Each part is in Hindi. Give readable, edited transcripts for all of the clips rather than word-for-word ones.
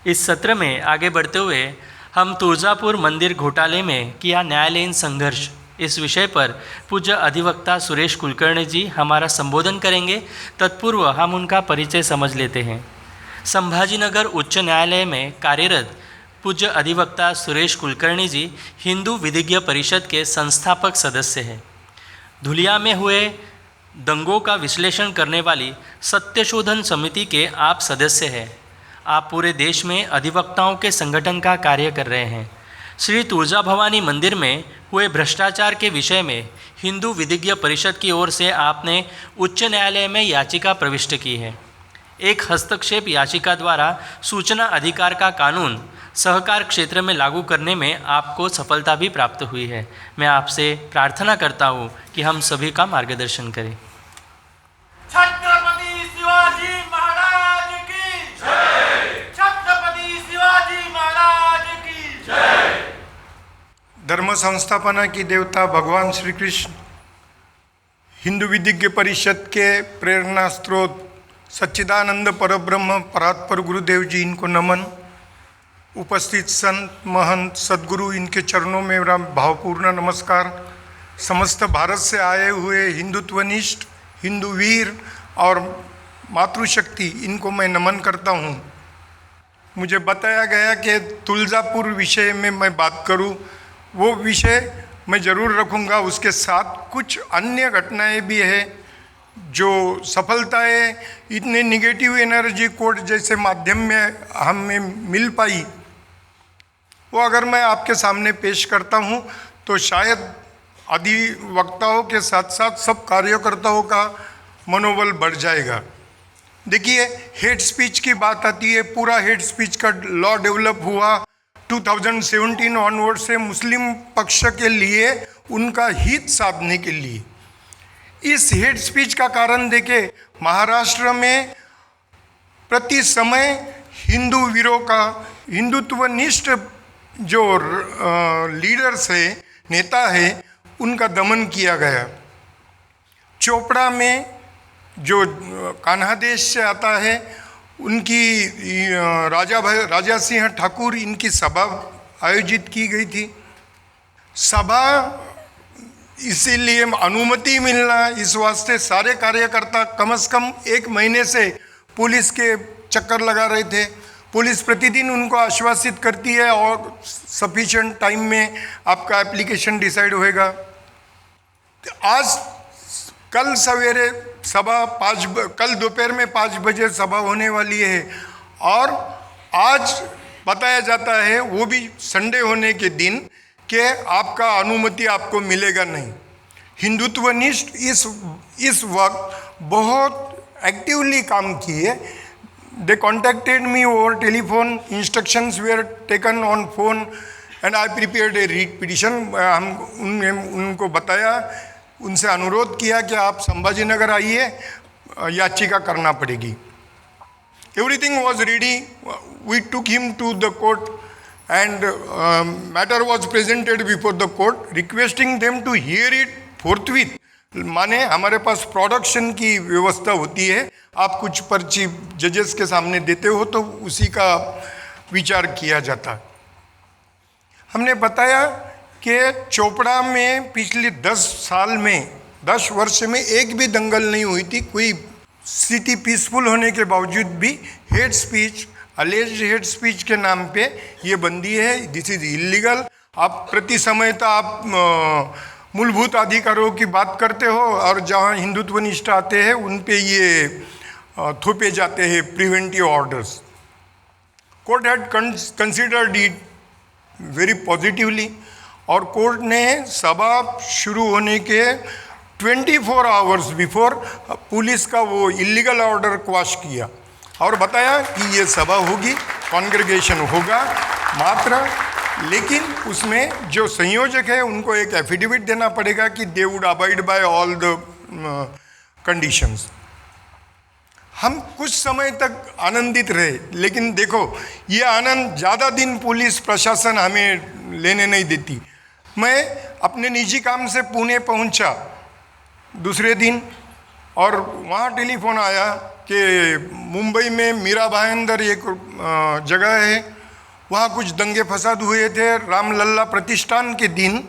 इस सत्र में आगे बढ़ते हुए हम तुळजापुर मंदिर घोटाले में किया न्यायालयीन संघर्ष इस विषय पर पूज्य अधिवक्ता सुरेश कुलकर्णी जी हमारा संबोधन करेंगे। तत्पूर्व हम उनका परिचय समझ लेते हैं। संभाजीनगर उच्च न्यायालय में कार्यरत पूज्य अधिवक्ता सुरेश कुलकर्णी जी हिंदू विधिज्ञ परिषद के संस्थापक सदस्य हैं। धुलिया में हुए दंगों का विश्लेषण करने वाली सत्यशोधन समिति के आप सदस्य हैं। आप पूरे देश में अधिवक्ताओं के संगठन का कार्य कर रहे हैं। श्री तुळजा भवानी मंदिर में हुए भ्रष्टाचार के विषय में हिंदू विधिज्ञ परिषद की ओर से आपने उच्च न्यायालय में याचिका प्रविष्ट की है। एक हस्तक्षेप याचिका द्वारा सूचना अधिकार का कानून सहकार क्षेत्र में लागू करने में आपको सफलता भी प्राप्त हुई है। मैं आपसे प्रार्थना करता हूँ कि हम सभी का मार्गदर्शन करें। छत्रपति शिवाजी महाराज की जय। छत्रपति शिवाजी महाराज की जय। धर्म संस्थापना की देवता भगवान श्री कृष्ण, हिंदू विधिज्ञ परिषद के प्रेरणा स्रोत सच्चिदानंद परब्रह्म परात्पर गुरुदेव जी, इनको नमन। उपस्थित संत महंत सदगुरु, इनके चरणों में मेरा भावपूर्ण नमस्कार। समस्त भारत से आए हुए हिंदुत्वनिष्ठ हिंदू वीर और मातृशक्ति, इनको मैं नमन करता हूँ। मुझे बताया गया कि तुळजापुर विषय में मैं बात करूँ, वो विषय मैं ज़रूर रखूँगा। उसके साथ कुछ अन्य घटनाएं भी हैं जो सफलताएं इतने निगेटिव एनर्जी कोर्ट जैसे माध्यम में हमें मिल पाई, वो अगर मैं आपके सामने पेश करता हूँ तो शायद अधिवक्ताओं के साथ साथ सब कार्यकर्ताओं का मनोबल बढ़ जाएगा। देखिए, हेट स्पीच की बात आती है। पूरा हेट स्पीच का लॉ डेवलप हुआ 2017 ऑनवर्ड से मुस्लिम पक्ष के लिए, उनका हित साधने के लिए। इस हेट स्पीच का कारण देखे, महाराष्ट्र में प्रति समय हिंदू वीरों का, हिंदुत्वनिष्ठ जो लीडर्स है, नेता है, उनका दमन किया गया। चोपड़ा में जो कान्हा देश से आता है, उनकी राजा सिंह ठाकुर, इनकी सभा आयोजित की गई थी। सभा इसीलिए अनुमति मिलना, इस वास्ते सारे कार्यकर्ता कम से कम 1 महीने से पुलिस के चक्कर लगा रहे थे। पुलिस प्रतिदिन उनको आश्वासित करती है और सफिशिएंट टाइम में आपका एप्लीकेशन डिसाइड होएगा। आज कल सवेरे सभा कल दोपहर में 5 बजे सभा होने वाली है और आज बताया जाता है, वो भी संडे होने के दिन, कि आपका अनुमति आपको मिलेगा नहीं। हिंदुत्वनिष्ठ इस वक्त बहुत एक्टिवली काम किए। They contacted me over telephone, instructions were taken on phone and I prepared a writ petition. उनको बताया, उनसे अनुरोध किया कि आप संभाजीनगर आइए, याचिका करना पड़ेगी। Everything was ready. We took him to the court and matter was presented before the court, requesting them to hear it forthwith। माने हमारे पास प्रोडक्शन की व्यवस्था होती है, आप कुछ पर्ची जजेस के सामने देते हो तो उसी का विचार किया जाता। हमने बताया कि चोपड़ा में पिछले 10 साल में, 10 वर्ष में एक भी दंगल नहीं हुई थी। कोई सिटी पीसफुल होने के बावजूद भी hate speech, alleged hate speech के नाम पे ये बंदी है। This is illegal. आप प्रति समय तो आप मूलभूत अधिकारों की बात करते हो और जहाँ हिंदुत्वनिष्ठ आते हैं उन पे ये थोपे जाते हैं preventive orders. Court had considered it very positively और कोर्ट ने सभा शुरू होने के 24 आवर्स बिफोर पुलिस का वो इलीगल ऑर्डर क्वाश किया और बताया कि ये सभा होगी, कॉन्ग्रेगेशन होगा मात्र, लेकिन उसमें जो संयोजक है उनको एक एफिडेविट देना पड़ेगा कि they would abide by all the conditions. हम कुछ समय तक आनंदित रहे, लेकिन देखो ये आनंद ज़्यादा दिन पुलिस प्रशासन हमें लेने नहीं देती। मैं अपने निजी काम से पुणे पहुंचा दूसरे दिन और वहाँ टेलीफोन आया कि मुंबई में मीरा भाईंदर एक जगह है, वहाँ कुछ दंगे फसाद हुए थे रामलल्ला प्रतिष्ठान के दिन,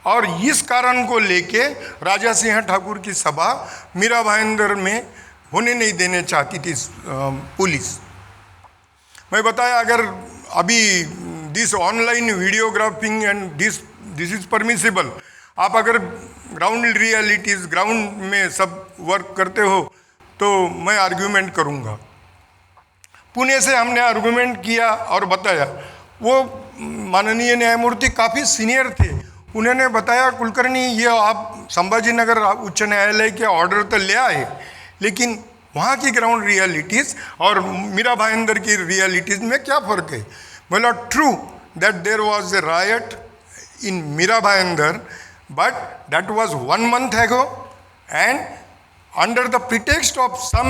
और इस कारण को लेके राजा सिंह ठाकुर की सभा मीरा भाईंदर में होने नहीं देने चाहती थी पुलिस। मैं बताया अगर अभी this online videographing and this is permissible, आप अगर ग्राउंड रियलिटीज़ ग्राउंड में सब वर्क करते हो तो मैं आर्ग्यूमेंट करूँगा। पुणे से हमने आर्गुमेंट किया और बताया, वो माननीय न्यायमूर्ति काफ़ी सीनियर थे, उन्होंने बताया कुलकर्णी ये आप संभाजी नगर उच्च न्यायालय के ऑर्डर तो ले आए, लेकिन वहाँ की ग्राउंड रियलिटीज़ और मीरा भाईंदर की रियलिटीज़ में क्या फ़र्क है। बोला true that there was a riot in Mira Bhayandar, but that was 1 month ago, and under the pretext of some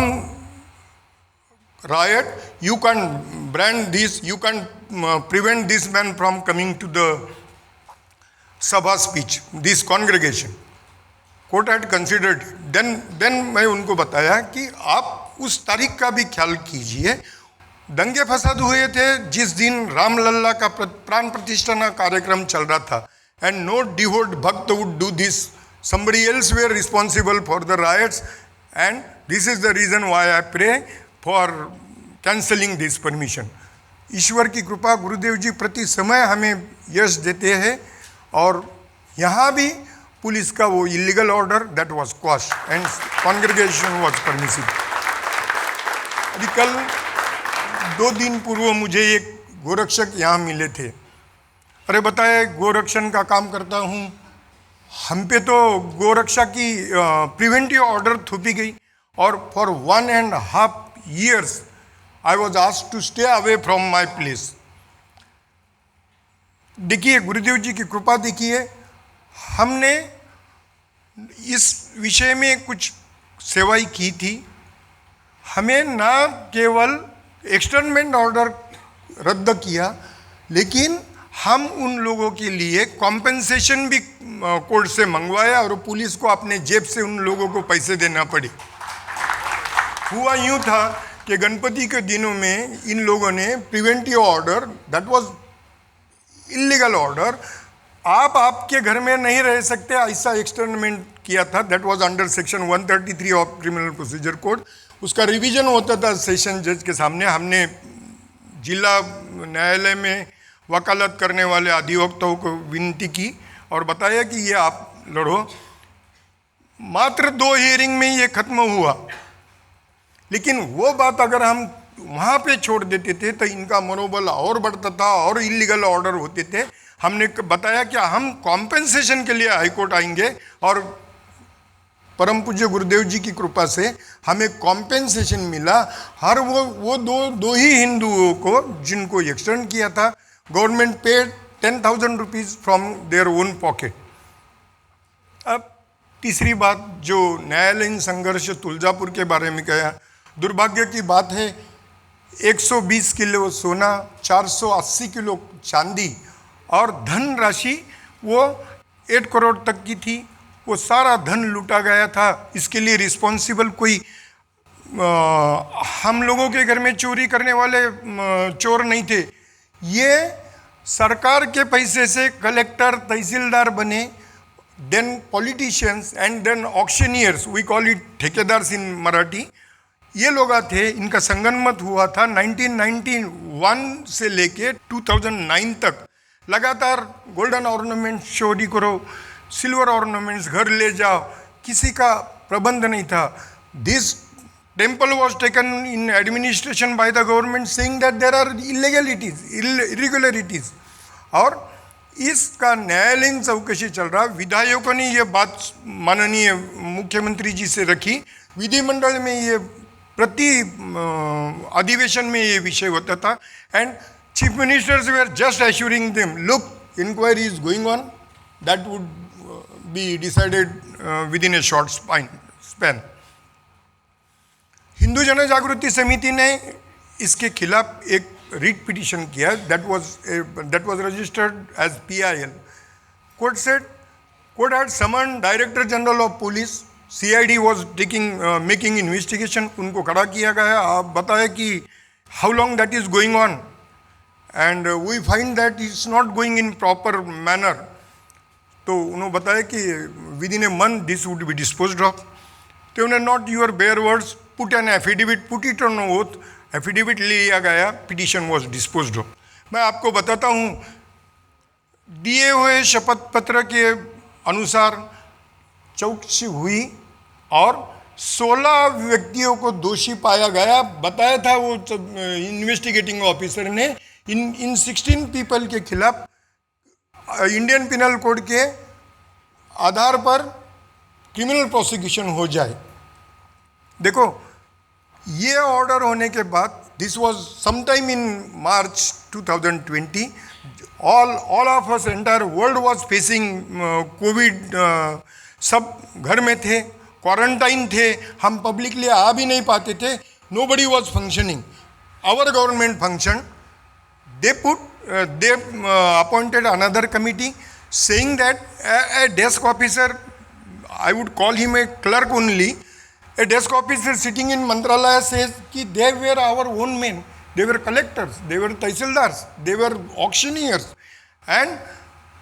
riot, you can brand this, you can prevent this man from coming to the sabha speech, this congregation. Court had considered. Then मैं उनको बताया कि आप उस तारीख का भी ख्याल कीजिए, दंगे फसाद हुए थे जिस दिन रामलल्ला का प्राण प्रतिष्ठा का कार्यक्रम चल रहा था, and no devout भक्त would do this. Somebody else were responsible for the riots, and this is the reason why I pray for cancelling this permission. ईश्वर की कृपा गुरुदेव जी प्रति समय हमें यश देते हैं, और यहाँ भी पुलिस का वो illegal order that was quashed and congregation was permissible. अभी कल 2 दिन पूर्व मुझे एक गोरक्षक यहाँ मिले थे। अरे बताए गोरक्षण का काम करता हूँ, हम पे तो गोरक्षा की प्रिवेंटिव ऑर्डर थोपी गई, और for 1.5 years I was asked to stay away from my place. देखिए गुरुदेव जी की कृपा देखिए, हमने इस विषय में कुछ सेवाएं की थी। हमें ना केवल एक्सटर्नमेंट ऑर्डर रद्द किया, लेकिन हम उन लोगों के लिए कॉम्पेंसेशन भी कोर्ट से मंगवाया, और पुलिस को अपने जेब से उन लोगों को पैसे देना पड़े। हुआ यूँ था कि गणपति के दिनों में इन लोगों ने preventive order that was illegal order, आप आपके घर में नहीं रह सकते ऐसा एक्सटर्नमेंट किया था। That was under section 133 of criminal procedure code. उसका रिवीजन होता था सेशन जज के सामने। हमने जिला न्यायालय में वकालत करने वाले अधिवक्ताओं को विनती की और बताया कि ये आप लड़ो। मात्र 2 हियरिंग में ये खत्म हुआ, लेकिन वो बात अगर हम वहाँ पे छोड़ देते थे तो इनका मनोबल और बढ़ता था और इलीगल ऑर्डर होते थे। हमने बताया कि हम कॉम्पेंसेशन के लिए हाईकोर्ट आएंगे, और परम पूज्य गुरुदेव जी की कृपा से हमें कॉम्पेंसेशन मिला। हर वो दो ही हिंदुओं को जिनको एक्सटेंड किया था, government paid 10,000 rupees from their own pocket. अब तीसरी बात जो न्यायालयीन संघर्ष तुलजापुर के बारे में कहा, दुर्भाग्य की बात है 120 किलो सोना, 480 किलो चांदी और धन राशि वो 8 करोड़ तक की थी, वो सारा धन लूटा गया था। इसके लिए रिस्पॉन्सिबल कोई हम लोगों के घर में चोरी करने वाले चोर नहीं थे। ये सरकार के पैसे से कलेक्टर तहसीलदार बने, then politicians and then auctioneers, we call it ठेकेदार्स इन मराठी, ये लोग थे। इनका संगनमत हुआ था 1991 से लेके 2009 तक। लगातार गोल्डन ऑर्नामेंट्स चोरी करो, सिल्वर ऑर्नामेंट्स घर ले जाओ, किसी का प्रबंध नहीं था। This temple was taken in administration by the government saying that there are irregularities, और इसका न्यायालयीन चौकसी चल रहा। विधायकों ने ये बात माननीय मुख्यमंत्री जी से रखी, विधिमंडल में ये प्रति अधिवेशन में ये विषय होता था, and chief ministers were just assuring them, look inquiry is going on, that would be decided within a short span. Hindu Jan Jagruti Samiti ने इसके खिलाफ एक रिट पिटिशन किया, that was registered as PIL. Court said, court had summoned Director General of Police, CID was making investigation, उनको खड़ा किया गया। आप बताएं कि how long that is going on, and we find that it's not going in proper manner. तो उन्होंने बताया कि within a month this would be disposed of. तो उन्होंने not your bare words, put an affidavit, put it on oath, affidavit लिया गया, petition was disposed of. मैं आपको बताता हूँ, दिए हुए शपथ पत्र के अनुसार चौकसी हुई और 16 व्यक्तियों को दोषी पाया गया। बताया था वो इन्वेस्टिगेटिंग ऑफिसर ने इन 16 पीपल के खिलाफ इंडियन पिनल कोड के आधार पर क्रिमिनल प्रोसिक्यूशन हो जाए। देखो, ये ऑर्डर होने के बाद, this was sometime in March 2020, all of us, entire world was facing Covid, सब घर में थे, क्वारंटाइन थे, हम पब्लिकली आ भी नहीं पाते थे, nobody was functioning. Our government functioned. They appointed another committee saying that a desk officer, I would call him a clerk only, a desk officer sitting in Mantralaya says that they were our own men. They were collectors, they were tahsildars, they were auctioneers. And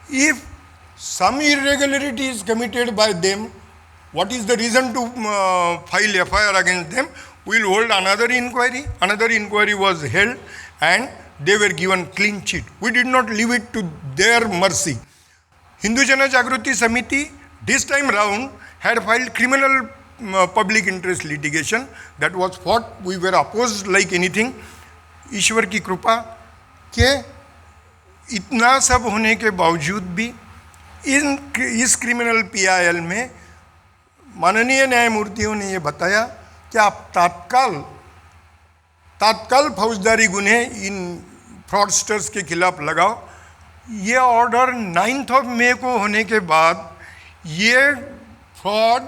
if some irregularity is committed by them, what is the reason to file FIR against them? We will hold another inquiry. Another inquiry was held and they were given clean sheet. We did not leave it to their mercy. Hindu Jana Jagruti Samiti this time round had filed criminal public interest litigation that was fought. We were opposed like anything. ईश्वर की कृपा के इतना सब होने के बावजूद भी इस क्रिमिनल PIL में माननीय न्यायमूर्तियों ने ये बताया कि आप तात्काल फौजदारी गुन्हे इन फ्रॉडस्टर्स के खिलाफ लगाओ। ये ऑर्डर 9 मई को होने के बाद ये फ्रॉड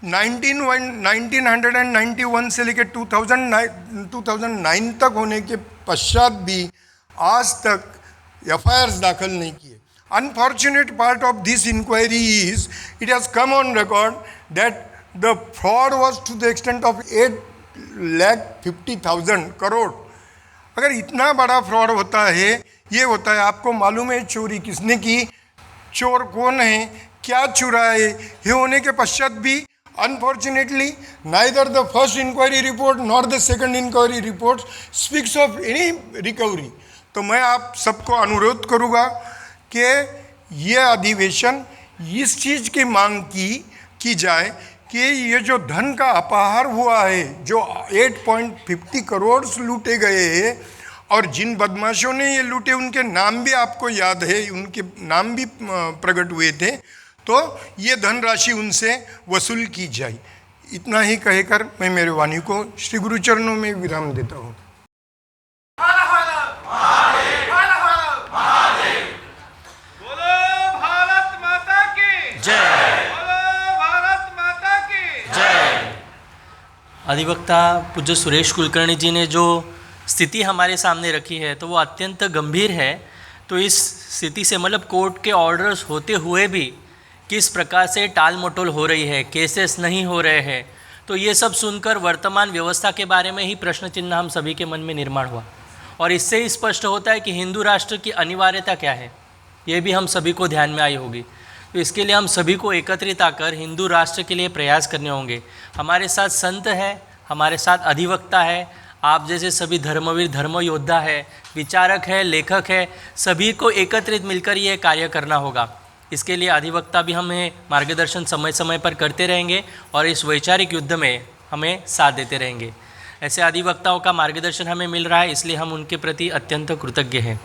1991 से लेकर 2009 तक होने के पश्चात भी आज तक FIRs दाखिल नहीं किए। Unfortunate part of this inquiry is it has come on record that the fraud was to the extent of 8,50,000 crore। अगर इतना बड़ा फ्रॉड होता है, ये होता है, आपको मालूम है चोरी किसने की, चोर कौन है, क्या चुराए, ये होने के पश्चात भी unfortunately neither the first inquiry report nor the second inquiry report speaks of any recovery। तो मैं आप सबको अनुरोध करूँगा कि ये अधिवेशन इस चीज़ की मांग की जाए कि ये जो धन का अपहार हुआ है, जो 8.50 करोड़ लूटे गए हैं, और जिन बदमाशों ने ये लूटे उनके नाम भी आपको याद है, उनके नाम भी प्रकट हुए थे, तो ये धनराशि उनसे वसूल की जाए। इतना ही कहकर मैं मेरे वाणी को श्री गुरु चरणों में विराम देता हूँ। अधिवक्ता पूज्य सुरेश कुलकर्णी जी ने जो स्थिति हमारे सामने रखी है तो वो अत्यंत गंभीर है। तो इस स्थिति से मतलब कोर्ट के ऑर्डर्स होते हुए भी किस प्रकार से टाल मटोल हो रही है, केसेस नहीं हो रहे हैं, तो ये सब सुनकर वर्तमान व्यवस्था के बारे में ही प्रश्न चिन्ह हम सभी के मन में निर्माण हुआ। और इससे ही स्पष्ट होता है कि हिंदू राष्ट्र की अनिवार्यता क्या है, ये भी हम सभी को ध्यान में आई होगी। तो इसके लिए हम सभी को एकत्रित आकर हिंदू राष्ट्र के लिए प्रयास करने होंगे। हमारे साथ संत है, हमारे साथ अधिवक्ता है, आप जैसे सभी धर्मवीर धर्म योद्धा है, विचारक है, लेखक है, सभी को एकत्रित मिलकर ये कार्य करना होगा। इसके लिए अधिवक्ता भी हमें मार्गदर्शन समय समय पर करते रहेंगे और इस वैचारिक युद्ध में हमें साथ देते रहेंगे। ऐसे अधिवक्ताओं का मार्गदर्शन हमें मिल रहा है, इसलिए हम उनके प्रति अत्यंत कृतज्ञ हैं।